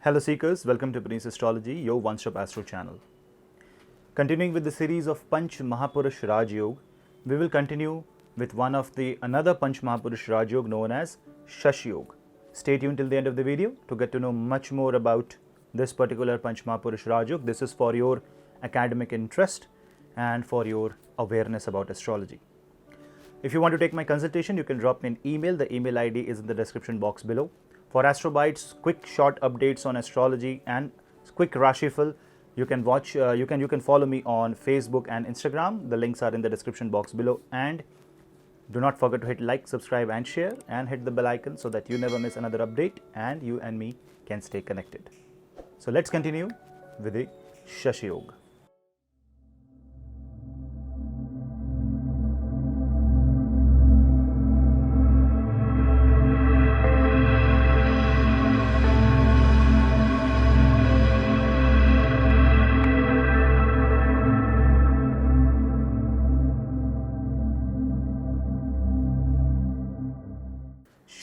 Hello Seekers, welcome to Punneits Astrology, your one-stop astro channel. Continuing with the series of Panch Mahapurush Raaj Yog, we will continue with another Panch Mahapurush Raaj Yog known as Shash Yog. Stay tuned till the end of the video to get to know much more about this particular Panch Mahapurush Raaj Yog. This is for your academic interest and for your awareness about astrology. If you want to take my consultation, you can drop me an email. The email ID is in the description box below. For Astrobites, quick short updates on astrology and quick Rashiful, you can follow me on Facebook and Instagram. The links are in the description box below. And do not forget to hit like, subscribe and share and hit the bell icon so that you never miss another update and you and me can stay connected. So let's continue with the Shash Yog.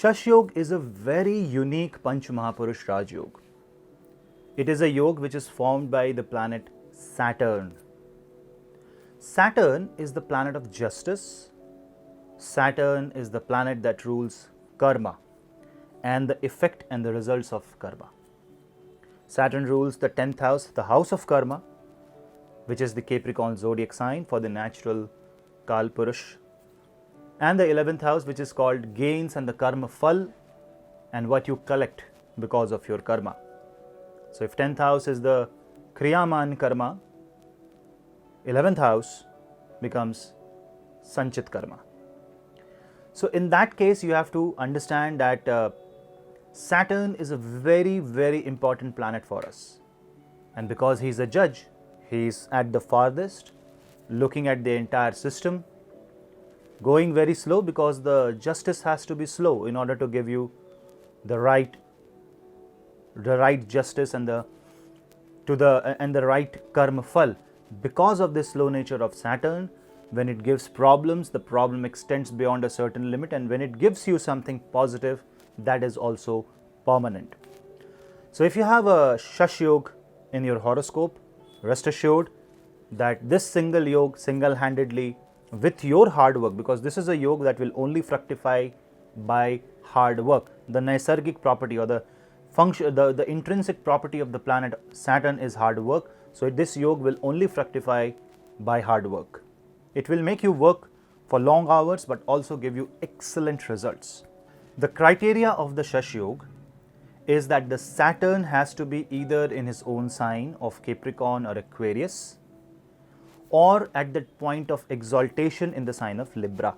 Shash Yog is a very unique Panch Mahapurush Raaj Yog. It is a yog which is formed by the planet Saturn. Saturn is the planet of justice. Saturn is the planet that rules karma and the effect and the results of karma. Saturn rules the 10th house, the house of karma, which is the Capricorn zodiac sign for the natural Kal Purush, and the 11th house, which is called gains and the karma phal and what you collect because of your karma. So if 10th house is the kriyaman karma, 11th house becomes sanchit karma. So in that case, you have to understand that Saturn is a very, very important planet for us. And because he is a judge, he is at the farthest, looking at the entire system, going very slow because the justice has to be slow in order to give you the right justice and the right karma phal. Because of this slow nature of Saturn, when it gives problems, the problem extends beyond a certain limit, and when it gives you something positive, that is also permanent. So if you have a Shash Yog in your horoscope, rest assured that this single yog single-handedly with your hard work, because this is a yog that will only fructify by hard work. The Naisargic property or the function, the intrinsic property of the planet Saturn is hard work. So this yog will only fructify by hard work. It will make you work for long hours but also give you excellent results. The criteria of the Shash Yog is that the Saturn has to be either in his own sign of Capricorn or Aquarius, or at the point of exaltation in the sign of Libra.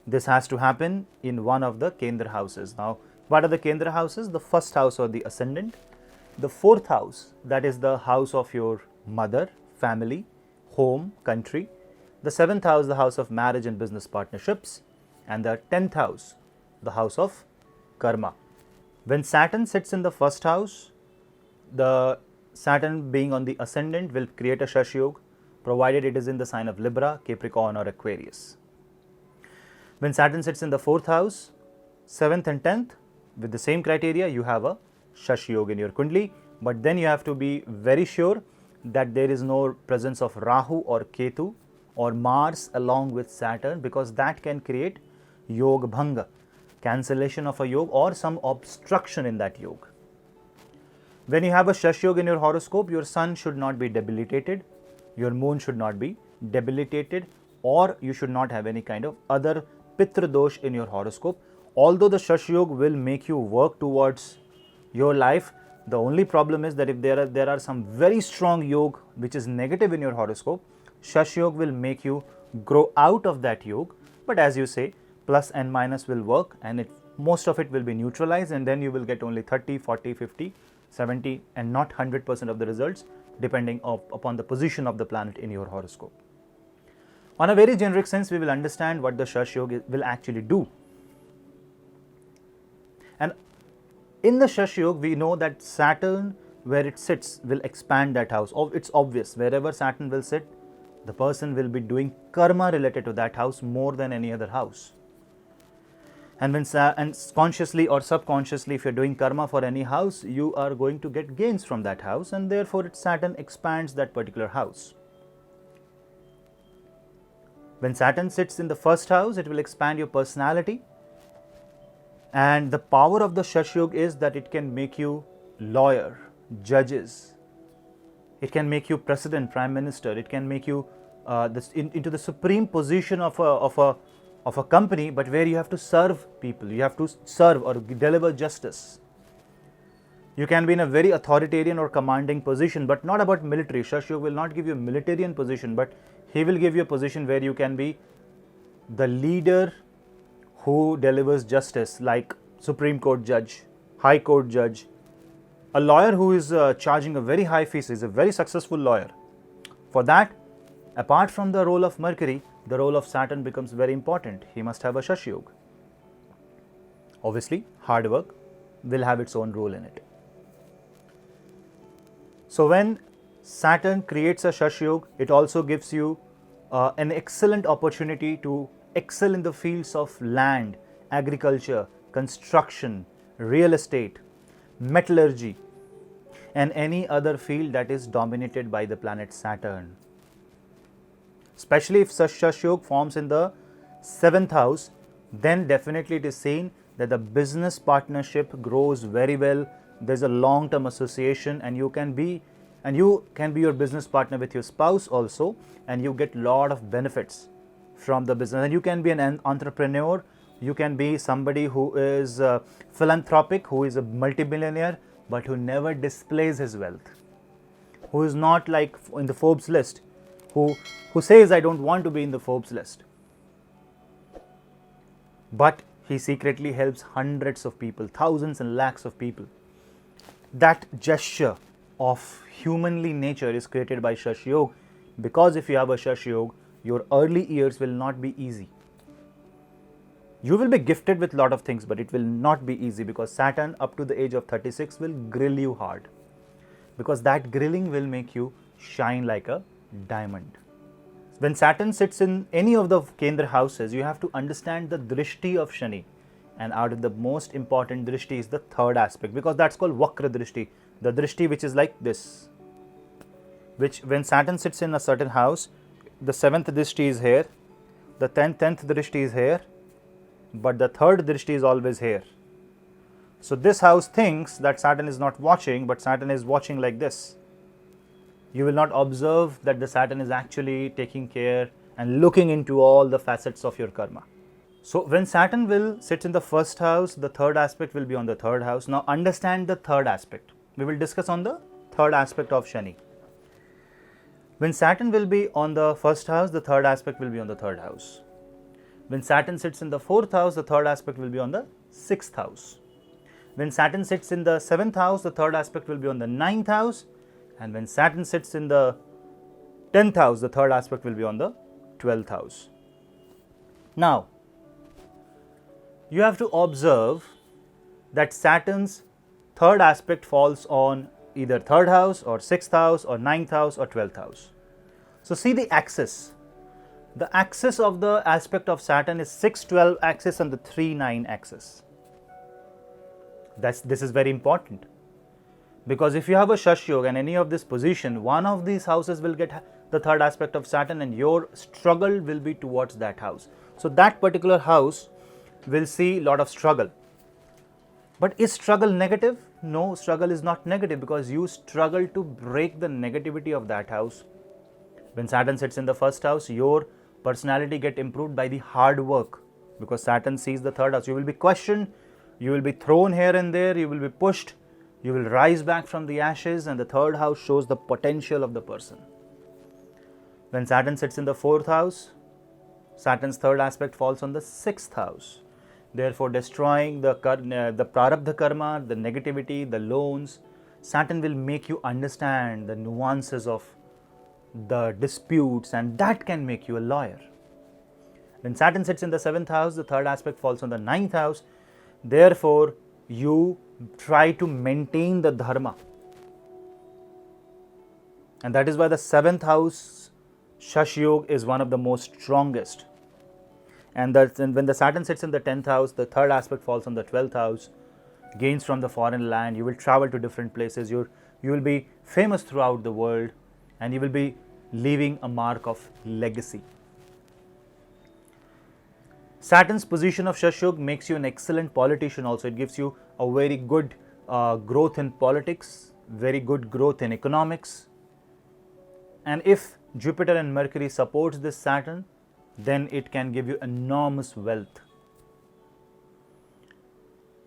This has to happen in one of the Kendra houses. Now, what are the Kendra houses? The first house or the ascendant, the fourth house, that is the house of your mother, family, home, country, the seventh house, the house of marriage and business partnerships, and the 10th house, the house of karma. When Saturn sits in the first house, the Saturn being on the ascendant will create a Shash Yog, provided it is in the sign of Libra, Capricorn or Aquarius. When Saturn sits in the fourth house, 7th and 10th, with the same criteria, you have a Shash Yog in your Kundli, but then you have to be very sure that there is no presence of Rahu or Ketu or Mars along with Saturn, because that can create Yog Bhanga, cancellation of a yog or some obstruction in that yog. When you have a Shash Yog in your horoscope, your sun should not be debilitated, your moon should not be debilitated, or you should not have any kind of other Pitra dosh in your horoscope. Although the Shash Yog will make you work towards your life, the only problem is that if there are some very strong yog which is negative in your horoscope, Shash Yog will make you grow out of that yog. But as you say, plus and minus will work, and most of it will be neutralized, and then you will get only 30, 40, 50, 70 and not 100% of the results, depending upon the position of the planet in your horoscope. On a very generic sense, we will understand what the Shash Yog will actually do. And in the Shash Yog, we know that Saturn, where it sits, will expand that house. It's obvious, wherever Saturn will sit, the person will be doing karma related to that house more than any other house. And and consciously or subconsciously, if you're doing karma for any house, you are going to get gains from that house, and therefore Saturn expands that particular house. When Saturn sits in the first house, it will expand your personality. And the power of the Shash Yog is that it can make you lawyer, judges. It can make you president, prime minister. It can make you into the supreme position of a company, but where you have to serve people. You have to serve or deliver justice. You can be in a very authoritarian or commanding position, but not about military. Shash Yog will not give you a militarian position, but he will give you a position where you can be the leader who delivers justice, like Supreme Court judge, High Court judge, a lawyer who is charging a very high fees, is a very successful lawyer. For that, apart from the role of Mercury, the role of Saturn becomes very important. He must have a Shash Yog. Obviously, hard work will have its own role in it. So when Saturn creates a Shash Yog, it also gives you an excellent opportunity to excel in the fields of land, agriculture, construction, real estate, metallurgy, and any other field that is dominated by the planet Saturn. Especially if Shash Yog forms in the 7th house, then definitely it is seen that the business partnership grows very well. There's a long-term association, and you can be your business partner with your spouse also, and you get lot of benefits from the business. And you can be an entrepreneur, you can be somebody who is philanthropic, who is a multimillionaire, but who never displays his wealth, who is not like in the Forbes list, who says, I don't want to be in the Forbes list, but he secretly helps hundreds of people, thousands and lakhs of people. That gesture of humanly nature is created by Shash Yog, because if you have a Shash Yog, your early years will not be easy. You will be gifted with a lot of things, but it will not be easy, because Saturn up to the age of 36 will grill you hard, because that grilling will make you shine like a diamond. When Saturn sits in any of the Kendra houses, you have to understand the Drishti of Shani, and out of the most important Drishti is the third aspect, because that's called Vakra Drishti, the Drishti which is like this, which when Saturn sits in a certain house, the 7th Drishti is here, the 10th Drishti is here, but the 3rd Drishti is always here. So this house thinks that Saturn is not watching, but Saturn is watching like this. You will not observe that the Saturn is actually taking care and looking into all the facets of your karma. So when Saturn will sit in the 1st house, the 3rd aspect will be on the 3rd house. Now understand the 3rd aspect. We will discuss on the 3rd aspect of Shani. When Saturn will be on the 1st house, the 3rd aspect will be on the 3rd house. When Saturn sits in the 4th house, the 3rd aspect will be on the 6th house. When Saturn sits in the 7th house, the 3rd aspect will be on the 9th house. And when Saturn sits in the 10th house, the 3rd aspect will be on the 12th house. Now, you have to observe that Saturn's 3rd aspect falls on either 3rd house or 6th house or 9th house or 12th house. So see the axis. The axis of the aspect of Saturn is 6-12 axis and the 3-9 axis. This is very important, because if you have a Shash Yoga and any of this position, one of these houses will get the 3rd aspect of Saturn, and your struggle will be towards that house. So that particular house will see a lot of struggle. But is struggle negative? No, struggle is not negative, because you struggle to break the negativity of that house. When Saturn sits in the 1st house, your personality get improved by the hard work, because Saturn sees the 3rd house. You will be questioned, you will be thrown here and there, you will be pushed, you will rise back from the ashes, and the 3rd house shows the potential of the person. When Saturn sits in the 4th house, Saturn's 3rd aspect falls on the 6th house, therefore destroying the prarabdha karma, the negativity, the loans. Saturn will make you understand the nuances of the disputes, and that can make you a lawyer. When Saturn sits in the 7th house, the 3rd aspect falls on the 9th house, therefore you try to maintain the dharma, and that is why the 7th house Shash Yog is one of the most strongest. And when the Saturn sits in the 10th house, the third aspect falls on the 12th house. Gains from the foreign land, you will travel to different places, you will be famous throughout the world, and you will be leaving a mark of legacy. Saturn's position of Shash Yog makes you an excellent politician also. It gives you a very good growth in politics, very good growth in economics. And if Jupiter and Mercury supports this Saturn, then it can give you enormous wealth.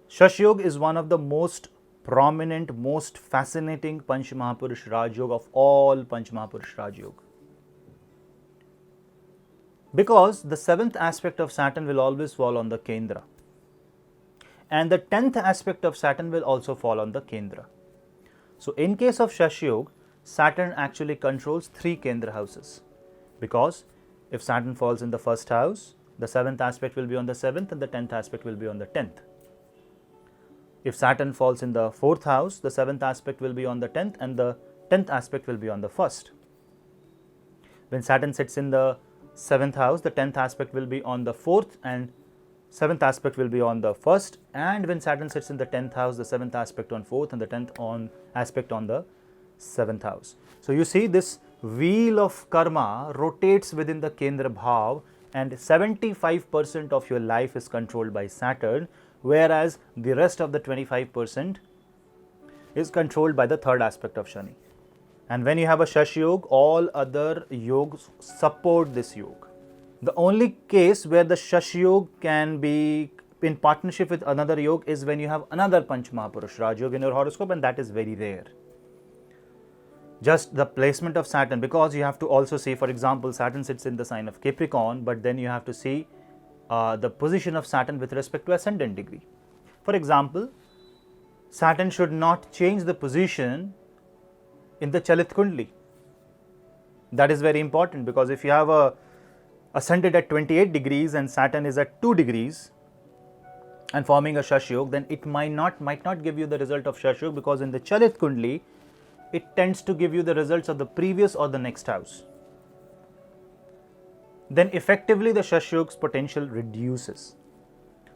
Shash Yog is one of the most prominent, most fascinating Panch Mahapurush Raaj Yog of all Panch Mahapurush Raaj Yog. Because the 7th aspect of Saturn will always fall on the Kendra. And the 10th aspect of Saturn will also fall on the Kendra. So in case of Shash Yog, Saturn actually controls 3 Kendra houses. Because if Saturn falls in the 1st house, the 7th aspect will be on the 7th and the 10th aspect will be on the 10th. If Saturn falls in the 4th house, the 7th aspect will be on the 10th and the 10th aspect will be on the 1st. When Saturn sits in the 7th house, the 10th aspect will be on the 4th and 7th aspect will be on the 1st. And when Saturn sits in the 10th house, the 7th aspect on 4th and the 10th aspect on the 7th house. So you see, this wheel of karma rotates within the Kendra Bhav, and 75% of your life is controlled by Saturn, whereas the rest of the 25% is controlled by the 3rd aspect of Shani. And when you have a Shash Yog, all other yogs support this yog. The only case where the Shash Yog can be in partnership with another yog is when you have another Panch Mahapurush Raaj Yog in your horoscope, and that is very rare. Just the placement of Saturn, because you have to also see, for example, Saturn sits in the sign of Capricorn, but then you have to see the position of Saturn with respect to ascendant degree. For example, Saturn should not change the position in the Chalit Kundli. That is very important, because if you have a ascendant at 28 degrees and Saturn is at 2 degrees and forming a Shash Yog, then it might not give you the result of Shash Yog, because in the Chalit Kundli, it tends to give you the results of the previous or the next house. Then effectively the Shash Yog's potential reduces.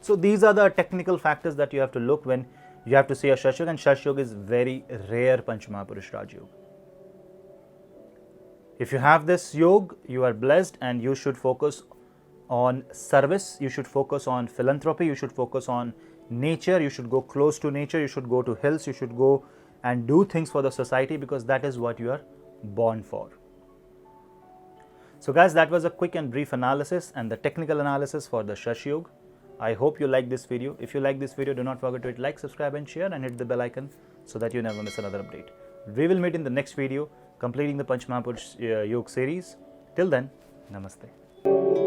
So these are the technical factors that you have to look when you have to see a Shash Yog, and Shash Yog is very rare Panch Mahapurush Raaj Yog. If you have this yog, you are blessed, and you should focus on service, you should focus on philanthropy, you should focus on nature, you should go close to nature, you should go to hills, you should go and do things for the society, because that is what you are born for. So guys, that was a quick and brief analysis and the technical analysis for the Shash Yog. I hope you like this video. If you like this video, do not forget to hit like, subscribe and share, and hit the bell icon so that you never miss another update. We will meet in the next video, completing the Panch Mahapurush Yog series. Till then, namaste.